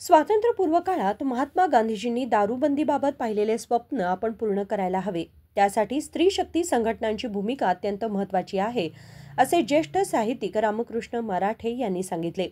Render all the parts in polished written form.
स्वातंत्र्यपूर्व काळात महात्मा गांधीजींनी दारूबंदीबाबत पाहिलेले स्वप्न आपण पूर्ण करायला हवे. त्यासाठी स्त्री शक्ती संघटनांची भूमिका अत्यंत महत्त्वाची आहे, असे ज्येष्ठ साहित्यिक रामकृष्ण मराठे यांनी सांगितले.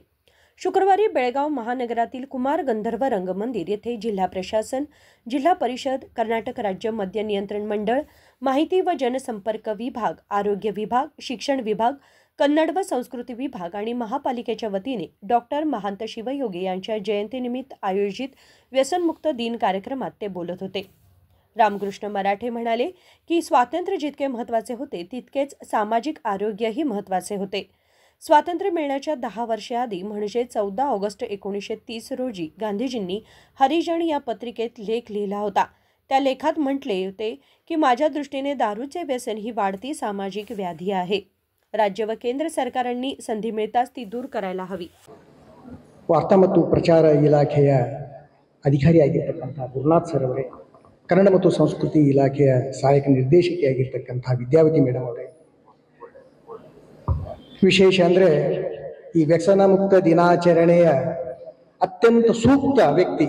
शुक्रवारी बेळगाव महानगरातील कुमार गंधर्व रंगमंदिर येथे जिल्हा प्रशासन, जिल्हा परिषद, कर्नाटक राज्य मद्य नियंत्रण मंडळ, माहिती व जनसंपर्क विभाग, आरोग्य विभाग, शिक्षण विभाग, कन्नड व संस्कृती विभाग आणि महापालिकेच्या वतीने डॉक्टर महांत शिवयोगी यांच्या जयंतीनिमित्त आयोजित व्यसनमुक्त दिन कार्यक्रमात ते बोलत होते. रामकृष्ण मराठे म्हणाले की स्वातंत्र्य जितके महत्त्वाचे होते तितकेच सामाजिक आरोग्यही महत्त्वाचे होते. स्वातंत्र्य मिळण्याच्या 10 वर्षे आधी म्हणजे 14 ऑगस्ट 1930 रोजी गांधीजींनी हरिजन या पत्रिकेत लेख लिहिला होता. त्या लेखात म्हटले होते की माझ्या दृष्टीने दारूचे व्यसन ही वाढती सामाजिक व्याधी आहे. राज्य व केंद्र सरकारांनी संधी मिळताच ती दूर करायला हवी. ವಾರ್ತಾ ಮತ್ತು ಪ್ರಚಾರ ಇಲಾಖೆಯ ಅಧಿಕಾರಿಯಾಗಿರ್ತಕ್ಕಂಥ ಗುರುನಾಥ್ ಸರ್ ಅವರೇ, ಕನ್ನಡ ಮತ್ತು ಸಂಸ್ಕೃತಿ ಇಲಾಖೆಯ ಸಹಾಯಕ ನಿರ್ದೇಶಕಿಯಾಗಿರ್ತಕ್ಕಂಥ ವಿದ್ಯಾವತಿ ಮೇಡಮ್ ಅವರೇ, ವಿಶೇಷ ಅಂದರೆ ಈ ವ್ಯಸನ ಮುಕ್ತ ದಿನಾಚರಣೆಯ ಅತ್ಯಂತ ಸೂಕ್ತ ವ್ಯಕ್ತಿ,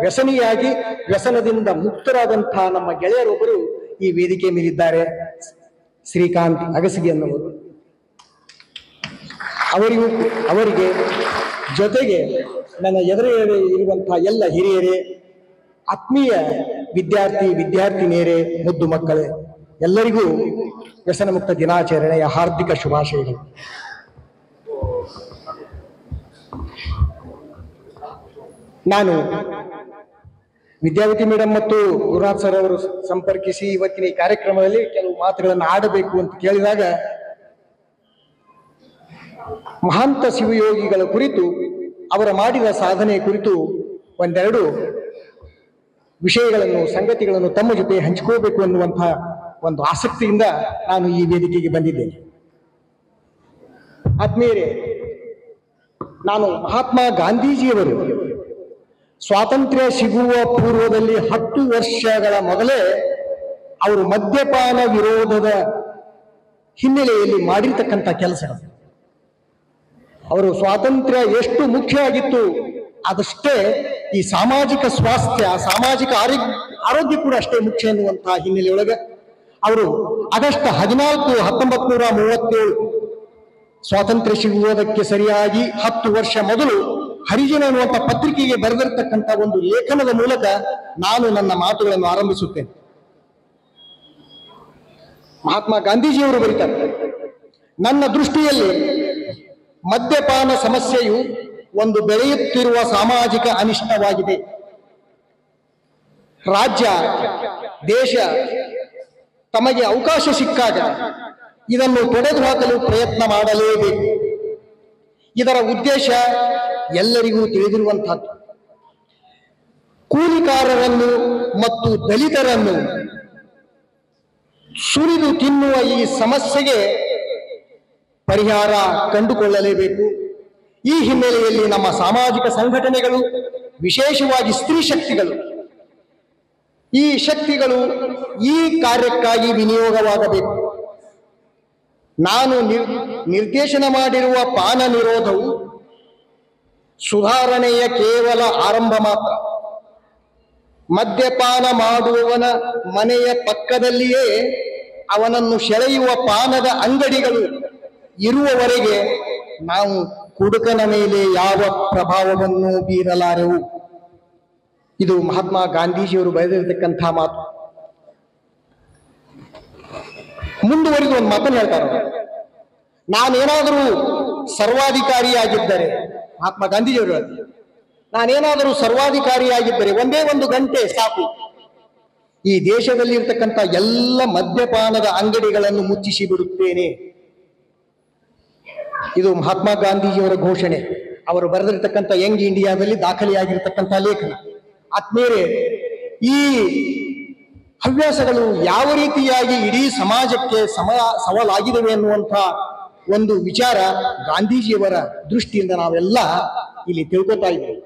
ವ್ಯಸನಿಯಾಗಿ ವ್ಯಸನದಿಂದ ಮುಕ್ತರಾದಂಥ ನಮ್ಮ ಗೆಳೆಯರೊಬ್ಬರು ಈ ವೇದಿಕೆ ಮೇಲಿದ್ದಾರೆ. ಶ್ರೀಕಾಂತ್ ಅಗಸಗಿ ಅನ್ನೋರು, ಅವರಿಗೆ ಜೊತೆಗೆ ನನ್ನ ಎದುರೇ ಇರುವಂತಹ ಎಲ್ಲ ಹಿರಿಯರೇ, ಆತ್ಮೀಯ ವಿದ್ಯಾರ್ಥಿನಿಯರೇ, ಮುದ್ದು ಮಕ್ಕಳೇ, ಎಲ್ಲರಿಗೂ ವ್ಯಸನ ಮುಕ್ತ ದಿನಾಚರಣೆಯ ಹಾರ್ದಿಕ ಶುಭಾಶಯಗಳು. ನಾನು ವಿದ್ಯಾವತಿ ಮೇಡಮ್ ಮತ್ತು ಗುರುನಾಥ್ ಸರ್ ಅವರು ಸಂಪರ್ಕಿಸಿ ಇವತ್ತಿನ ಈ ಕಾರ್ಯಕ್ರಮದಲ್ಲಿ ಕೆಲವು ಮಾತುಗಳನ್ನು ಆಡಬೇಕು ಅಂತ ಕೇಳಿದಾಗ ಮಹಾಂತ ಶಿವಯೋಗಿಗಳ ಕುರಿತು, ಅವರ ಮಾಡಿದ ಸಾಧನೆ ಕುರಿತು ಒಂದೆರಡು ವಿಷಯಗಳನ್ನು, ಸಂಗತಿಗಳನ್ನು ತಮ್ಮ ಜೊತೆ ಹಂಚಿಕೋಬೇಕು ಅನ್ನುವಂತಹ ಒಂದು ಆಸಕ್ತಿಯಿಂದ ನಾನು ಈ ವೇದಿಕೆಗೆ ಬಂದಿದ್ದೇನೆ. ಆತ್ಮೀಯರೇ, ನಾನು ಮಹಾತ್ಮ ಗಾಂಧೀಜಿಯವರು ಸ್ವಾತಂತ್ರ್ಯ ಸಿಗುವ ಪೂರ್ವದಲ್ಲಿ 10 ವರ್ಷಗಳ ಮೊದಲೇ ಅವರು ಮದ್ಯಪಾನ ವಿರೋಧದ ಹಿನ್ನೆಲೆಯಲ್ಲಿ ಮಾಡಿರ್ತಕ್ಕಂಥ ಕೆಲಸಗಳು, ಅವರು ಸ್ವಾತಂತ್ರ್ಯ ಎಷ್ಟು ಮುಖ್ಯ ಆಗಿತ್ತು ಅದಷ್ಟೇ ಈ ಸಾಮಾಜಿಕ ಸ್ವಾಸ್ಥ್ಯ, ಸಾಮಾಜಿಕ ಆರೋಗ್ಯ ಕೂಡ ಅಷ್ಟೇ ಮುಖ್ಯ ಎನ್ನುವಂತಹ ಹಿನ್ನೆಲೆಯೊಳಗೆ ಅವರು ಆಗಸ್ಟ್ 14, 1937 ಸ್ವಾತಂತ್ರ್ಯ ಸಿಗುವುದಕ್ಕೆ ಸರಿಯಾಗಿ 10 ವರ್ಷ ಮೊದಲು ಹರಿಜನ ಅನ್ನುವಂಥ ಪತ್ರಿಕೆಗೆ ಬರೆದಿರ್ತಕ್ಕಂಥ ಒಂದು ಲೇಖನದ ಮೂಲಕ ನಾನು ನನ್ನ ಮಾತುಗಳನ್ನು ಆರಂಭಿಸುತ್ತೇನೆ. ಮಹಾತ್ಮ ಗಾಂಧೀಜಿಯವರು ಬರೀತಾರೆ, ನನ್ನ ದೃಷ್ಟಿಯಲ್ಲಿ ಮದ್ಯಪಾನ ಸಮಸ್ಯೆಯು ಒಂದು ಬೆಳೆಯುತ್ತಿರುವ ಸಾಮಾಜಿಕ ಅನಿಷ್ಟವಾಗಿದೆ. ರಾಜ್ಯ, ದೇಶ ತಮಗೆ ಅವಕಾಶ ಸಿಕ್ಕಾಗ ಇದನ್ನು ತೊಡೆದು ಹಾಕಲು ಪ್ರಯತ್ನ ಮಾಡಲೇಬೇಕು. ಇದರ ಉದ್ದೇಶ ಎಲ್ಲರಿಗೂ ತಿಳಿದಿರುವಂತಹದ್ದು. ಕೂಲಿಕಾರರನ್ನು ಮತ್ತು ದಲಿತರನ್ನು ಸುರಿದು ತಿನ್ನುವ ಈ ಸಮಸ್ಯೆಗೆ ಪರಿಹಾರ ಕಂಡುಕೊಳ್ಳಲೇಬೇಕು. ಈ ಹಿನ್ನೆಲೆಯಲ್ಲಿ ನಮ್ಮ ಸಾಮಾಜಿಕ ಸಂಘಟನೆಗಳು, ವಿಶೇಷವಾಗಿ ಸ್ತ್ರೀ ಶಕ್ತಿಗಳು, ಈ ಶಕ್ತಿಗಳು ಈ ಕಾರ್ಯಕ್ಕಾಗಿ ವಿನಿಯೋಗವಾಗಬೇಕು. ನಾನು ನಿರ್ದೇಶನ ಮಾಡಿರುವ ಪಾನ ನಿರೋಧವು ಸುಧಾರಣೆಯ ಕೇವಲ ಆರಂಭ ಮಾತ್ರ. ಮದ್ಯಪಾನ ಮಾಡುವವನ ಮನೆಯ ಪಕ್ಕದಲ್ಲಿಯೇ ಅವನನ್ನು ಸೆಳೆಯುವ ಪಾನದ ಅಂಗಡಿಗಳು ಇರುವವರೆಗೆ ನಾವು ಕುಡುಕನ ಮೇಲೆ ಯಾವ ಪ್ರಭಾವವನ್ನು ಬೀರಲಾರೆವು. ಇದು ಮಹಾತ್ಮ ಗಾಂಧೀಜಿಯವರು ಬರೆದಿರತಕ್ಕಂಥ ಮಾತು. ಮುಂದುವರಿದು ಒಂದು ಮಾತನ್ನು ಹೇಳ್ತಾರೆ, ನಾನೇನಾದರೂ ಸರ್ವಾಧಿಕಾರಿಯಾಗಿದ್ದರೆ, ಮಹಾತ್ಮ ಗಾಂಧೀಜಿಯವರು ನಾನೇನಾದರೂ ಸರ್ವಾಧಿಕಾರಿಯಾಗಿದ್ದರೆ ಒಂದೇ 1 ಗಂಟೆ ಸಾಕು, ಈ ದೇಶದಲ್ಲಿ ಇರ್ತಕ್ಕಂಥ ಎಲ್ಲ ಮದ್ಯಪಾನದ ಅಂಗಡಿಗಳನ್ನು ಮುಚ್ಚಿಸಿ ಬಿಡುತ್ತೇನೆ. ಇದು ಮಹಾತ್ಮ ಗಾಂಧೀಜಿಯವರ ಘೋಷಣೆ, ಅವರು ಬರೆದಿರ್ತಕ್ಕಂಥ ಯಂಗ್ ಇಂಡಿಯಾದಲ್ಲಿ ದಾಖಲೆಯಾಗಿರ್ತಕ್ಕಂಥ ಲೇಖನ. ಆತ್ಮೀಯರೇ, ಈ ಹವ್ಯಾಸಗಳು ಯಾವ ರೀತಿಯಾಗಿ ಇಡೀ ಸಮಾಜಕ್ಕೆ ಸವಾಲಾಗಿವೆ ಅನ್ನುವಂಥ ಒಂದು ವಿಚಾರ ಗಾಂಧೀಜಿಯವರ ದೃಷ್ಟಿಯಿಂದ ನಾವೆಲ್ಲ ಇಲ್ಲಿ ತಿಳ್ಕೊತಾ ಇದ್ದೇವೆ.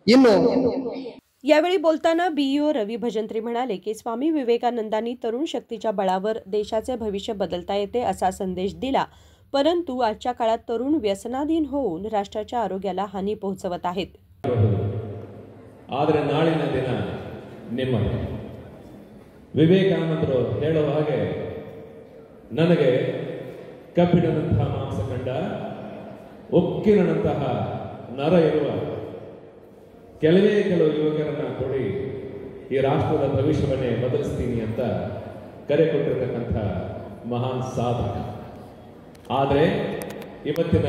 ಇನ್ನು यावेळी बोलताना BEO रवी भजंत्री म्हणाले की स्वामी विवेकानंदांनी तरुण शक्तीच्या बळावर देशाचे भविष्य बदलता येते असा संदेश दिला. परंतु आजच्या काळात तरुण व्यसनाधीन होऊन राष्ट्राच्या आरोग्याला हानी पोहोचवत आहेत. ಆದರೆ ನಾಳಿನ ದಿನ ನಿಮ್ಮದು. ವಿವೇಕಾನಂದರು ಹೇಳುವ ಹಾಗೆ, ನನಗೆ ಕಬ್ಬಿಣದಂತಹ ಮಾಂಸ ಕಂಡ, ಉಕ್ಕಿನಂತಹ ನರ ಇರುವ ಕೆಲವೇ ಕೆಲವು ಯುವಕರನ್ನ ಕೊಡಿ, ಈ ರಾಷ್ಟ್ರದ ಭವಿಷ್ಯವನ್ನೇ ಬದಲಿಸ್ತೀನಿ ಅಂತ ಕರೆ ಕೊಟ್ಟಿರತಕ್ಕಂಥ ಮಹಾನ್ ಸಾಧಕ. ಆದರೆ ಇವತ್ತಿನ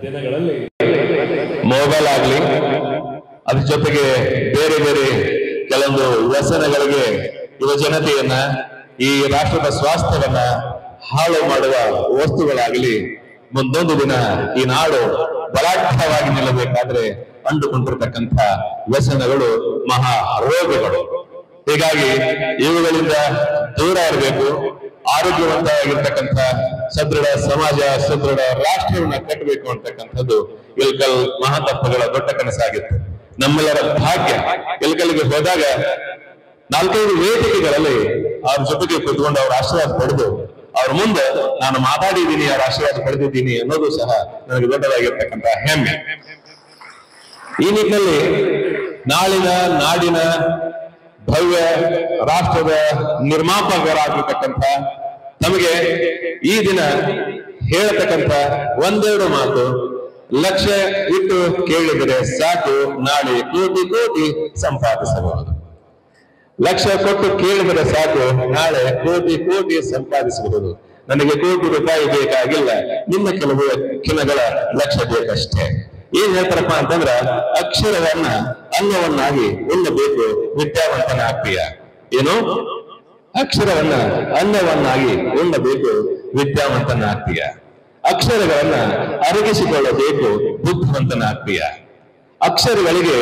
ದಿನಗಳಲ್ಲಿ ಮೊಬೈಲ್ ಆಗಲಿ, ಅದ್ರ ಜೊತೆಗೆ ಬೇರೆ ಬೇರೆ ಕೆಲವೊಂದು ವ್ಯಸನಗಳಿಗೆ ಯುವ ಜನತೆಯನ್ನ, ಈ ರಾಷ್ಟ್ರದ ಸ್ವಾಸ್ಥ್ಯವನ್ನ ಹಾಳು ಮಾಡುವ ವಸ್ತುಗಳಾಗಲಿ ಮುಂದೊಂದು ದಿನ ಈ ನಾಡು ಬಲಾಢ್ಯವಾಗಿ ನಿಲ್ಲಬೇಕಾದ್ರೆ ಅಂಡುಕೊಂಡಿರ್ತಕ್ಕಂಥ ವ್ಯಸನಗಳು ಮಹಾ ರೋಗಗಳು. ಹೀಗಾಗಿ ಇವುಗಳಿಂದ ದೂರ ಇರಬೇಕು. ಆರೋಗ್ಯವಂತವಾಗಿರ್ತಕ್ಕಂಥ ಸದೃಢ ಸಮಾಜ, ಸದೃಢ ರಾಷ್ಟ್ರವನ್ನ ಕಟ್ಟಬೇಕು ಅಂತಕ್ಕಂಥದ್ದು ಇಲ್ಕಲ್ ಮಹಾತತ್ವಗಳ ದೊಡ್ಡ ಕನಸಾಗಿತ್ತು. ನಮ್ಮೆಲ್ಲರ ಭಾಗ್ಯ. ಇಲ್ಕಲ್ಗೆ ಹೋದಾಗ 4-5 ವೇದಿಕೆಗಳಲ್ಲಿ ಅವ್ರ ಜೊತೆಗೆ ಕೂತ್ಕೊಂಡು ಅವ್ರ ಆಶೀರ್ವಾದ ಪಡೆದು ಅವ್ರ ಮುಂದೆ ನಾನು ಮಾತಾಡಿದ್ದೀನಿ, ಅವ್ರ ಆಶೀರ್ವಾದ ಪಡೆದಿದ್ದೀನಿ ಅನ್ನೋದು ಸಹ ನನಗೆ ದೊಡ್ಡದಾಗಿರ್ತಕ್ಕಂಥ ಹೆಮ್ಮೆ. ಈ ನಿಟ್ಟಿನಲ್ಲಿ ನಾಡಿನ ಭವ್ಯ ರಾಷ್ಟ್ರದ ನಿರ್ಮಾಪಕರಾಗಿರ್ತಕ್ಕಂಥ ನಮಗೆ ಈ ದಿನ ಹೇಳತಕ್ಕಂಥ ಒಂದೆರಡು ಮಾತು, ಲಕ್ಷ್ಯ ಇಟ್ಟು ಕೇಳಿದರೆ ಸಾಕು, ನಾಳೆ ಕೋಟಿ ಕೋಟಿ ಸಂಪಾದಿಸಬಹುದು. ಲಕ್ಷ್ಯ ಕೊಟ್ಟು ಕೇಳಿದರೆ ಸಾಕು, ನಾಳೆ ಕೋಟಿ ಕೋಟಿ ಸಂಪಾದಿಸಬಹುದು. ನನಗೆ ಕೋಟಿ ರೂಪಾಯಿ ಬೇಕಾಗಿಲ್ಲ, ನಿಮ್ಮ ಕೆಲವು ಕ್ಷಣಗಳ ಲಕ್ಷ್ಯ ಬೇಕಷ್ಟೇ. ಏನ್ ಹೇಳ್ತಾರಪ್ಪ ಅಂತಂದ್ರ, ಅಕ್ಷರವನ್ನ ಅನ್ನವನ್ನಾಗಿ ಉಣ್ಣಬೇಕು, ವಿದ್ಯಾವಂತನಾಗ್ತೀಯ. ಏನು? ಅಕ್ಷರವನ್ನ ಅನ್ನವನ್ನಾಗಿ ಉಣ್ಣಬೇಕು, ವಿದ್ಯಾವಂತನಾಗ್ತೀಯ. ಅಕ್ಷರಗಳನ್ನ ಅರಗಿಸಿಕೊಳ್ಳಬೇಕು, ಬುದ್ಧಿವಂತನಾಗ್ತೀಯ. ಅಕ್ಷರಗಳಿಗೆ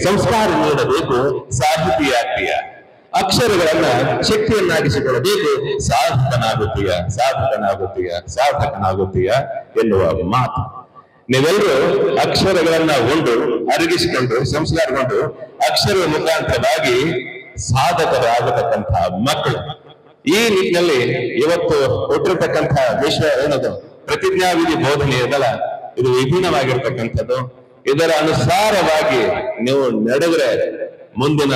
ಸಂಸ್ಕಾರ ನೀಡಬೇಕು, ಸಾಹಿತಿಯಾಗ್ತೀಯ. ಅಕ್ಷರಗಳನ್ನ ಶಕ್ತಿಯನ್ನಾಗಿಸಿಕೊಳ್ಳಬೇಕು, ಸಾಧಕನಾಗುತ್ತೀಯ ಎನ್ನುವ ಮಾತು. ನೀವೆಲ್ಲರೂ ಅಕ್ಷರಗಳನ್ನ ಉಂಡು ಅರಗಿಸಿಕೊಂಡು ಸಂಸ್ಕಾರಗೊಂಡು ಅಕ್ಷರದ ಮುಖಾಂತರವಾಗಿ ಸಾಧಕರಾಗತಕ್ಕಂಥ ಮಕ್ಕಳು. ಈ ನಿಟ್ಟಿನಲ್ಲಿ ಇವತ್ತು ಕೊಟ್ಟಿರ್ತಕ್ಕಂಥ ವಿಶ್ವ ಏನದು ಪ್ರತಿಜ್ಞಾವಿಧಿ ಬೋಧನೆಯದಲ್ಲ, ಇದು ವಿಭಿನ್ನವಾಗಿರ್ತಕ್ಕಂಥದ್ದು. ಇದರ ಅನುಸಾರವಾಗಿ ನೀವು ನಡೆದರೆ ಮುಂದಿನ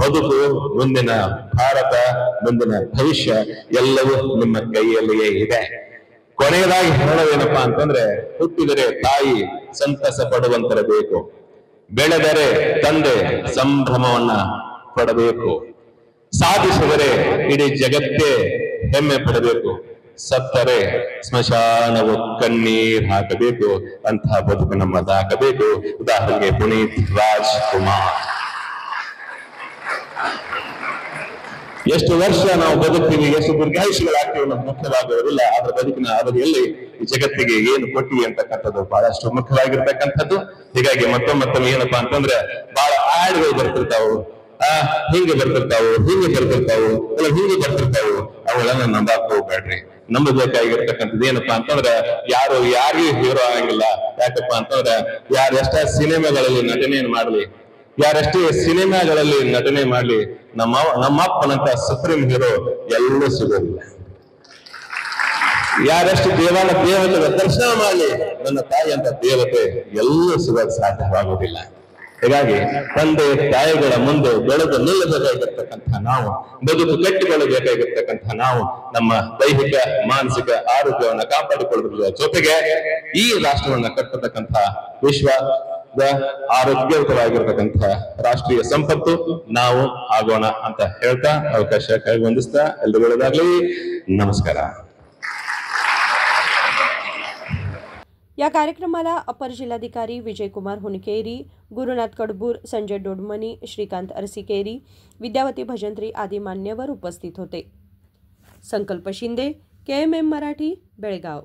ಬದುಕು, ಮುಂದಿನ ಭಾರತ, ಮುಂದಿನ ಭವಿಷ್ಯ ಎಲ್ಲವೂ ನಿಮ್ಮ ಕೈಯಲ್ಲಿಯೇ ಇದೆ. ಕೊನೆಯದಾಗಿ ಹೇಳೋದೇನಪ್ಪಾ ಅಂತಂದ್ರೆ, ಹುಟ್ಟಿದರೆ ತಾಯಿ ಸಂತಸ ಪಡುವಂತಿರಬೇಕು, ಬೆಳೆದರೆ ತಂದೆ ಸಂಭ್ರಮವನ್ನ ಪಡಬೇಕು, ಸಾಧಿಸಿದರೆ ಇಡೀ ಜಗತ್ತೇ ಹೆಮ್ಮೆ ಪಡಬೇಕು, ಸತ್ತರೆ ಸ್ಮಶಾನವು ಕಣ್ಣೀರ್ ಹಾಕಬೇಕು, ಅಂತಹ ಬದುಕು ನಮ್ಮದಾಗಬೇಕು. ಉದಾಹರಣೆಗೆ ಪುನೀತ್ ರಾಜ್ಕುಮಾರ್. ಎಷ್ಟು ವರ್ಷ ನಾವು ಬದುಕ್ತೀವಿ, ಎಷ್ಟು ದೀರ್ಘಾಯುಷಿಗಳಾಗ್ತೀವಿ ಅನ್ನೋದು ಮುಖ್ಯವಾಗಿರೋದಿಲ್ಲ, ಅದರ ಬದುಕಿನ ಅವಧಿಯಲ್ಲಿ ಈ ಜಗತ್ತಿಗೆ ಏನು ಕೊಟ್ಟಿವಿ ಅಂತಕ್ಕಂಥದ್ದು ಬಹಳಷ್ಟು ಮುಖ್ಯವಾಗಿರ್ತಕ್ಕಂಥದ್ದು. ಹೀಗಾಗಿ ಮತ್ತೊಮ್ಮೆ ಏನಪ್ಪಾ ಅಂತಂದ್ರೆ, ಬಹಳ ಆಡ್ಗಳು ಬರ್ತಿರ್ತಾವು, ಹಿಂಗೆ ಬರ್ತಿರ್ತಾವು, ಹಿಂಗೆ ಬರ್ತಿರ್ತಾವು. ಅವುಗಳನ್ನ ನಂಬಾಕ್ ಹೋಗ್ಬೇಡ್ರಿ. ನಂಬಬೇಕಾಗಿರ್ತಕ್ಕಂಥದ್ದು ಏನಪ್ಪಾ ಅಂತಂದ್ರೆ, ಯಾರು ಯಾರಿಗೂ ಹೀರೋ ಆಗಂಗಿಲ್ಲ. ಯಾಕಪ್ಪಾ ಅಂತಂದ್ರೆ, ಯಾರೆಷ್ಟೇ ಸಿನಿಮಾಗಳಲ್ಲಿ ನಟನೆಯನ್ನು ಮಾಡಲಿ, ಯಾರಷ್ಟೇ ಸಿನಿಮಾಗಳಲ್ಲಿ ನಟನೆ ಮಾಡ್ಲಿ, ನಮ್ಮಪ್ಪನಂತ ಸುಪ್ರೀಂ ಹೀರೋ ಎಲ್ಲೂ ಸಿಗೋದಿಲ್ಲ. ಯಾರಷ್ಟು ದೇವತೆಗಳ ದರ್ಶನ ಮಾಡಲಿ, ನನ್ನ ತಾಯಿ ಅಂತ ದೇವತೆ ಎಲ್ಲೂ ಸಿಗೋದು ಸಾಧ್ಯವಾಗುವುದಿಲ್ಲ. ಹೀಗಾಗಿ ತಂದೆ ತಾಯಿಗಳ ಮುಂದೆ ಬೆಳೆದು ನಿಲ್ಲಬೇಕಾಗಿರ್ತಕ್ಕಂಥ ನಾವು, ಬದುಕು ಕಟ್ಟಿಕೊಳ್ಳಬೇಕಾಗಿರ್ತಕ್ಕಂಥ ನಾವು ನಮ್ಮ ದೈಹಿಕ ಮಾನಸಿಕ ಆರೋಗ್ಯವನ್ನು ಕಾಪಾಡಿಕೊಳ್ಳುವುದರ ಜೊತೆಗೆ ಈ ರಾಷ್ಟ್ರವನ್ನ ಕಟ್ಟತಕ್ಕಂಥ ವಿಶ್ವದ ಆರೋಗ್ಯಯುತವಾಗಿರ್ತಕ್ಕಂಥ ರಾಷ್ಟ್ರೀಯ ಸಂಪತ್ತು ನಾವು ಆಗೋಣ ಅಂತ ಹೇಳ್ತಾ ಅವಕಾಶ ಕೈಗೊಂದಿಸ್ತಾ ಎಲ್ರಿಗೂ ಒಳ್ಳೆಯದಾಗಲಿ. नमस्कार. या कार्यक्रमाला अपर जिल्हाधिकारी विजयकुमार हुनकेरी, गुरुनाथ कडबूर, संजय डोडमनी, श्रीकांत अरसिकेरी, विद्यावती भजंत्री आदी मान्यवर उपस्थित होते. संकल्प शिंदे, KMM मराठी, बेळगाव.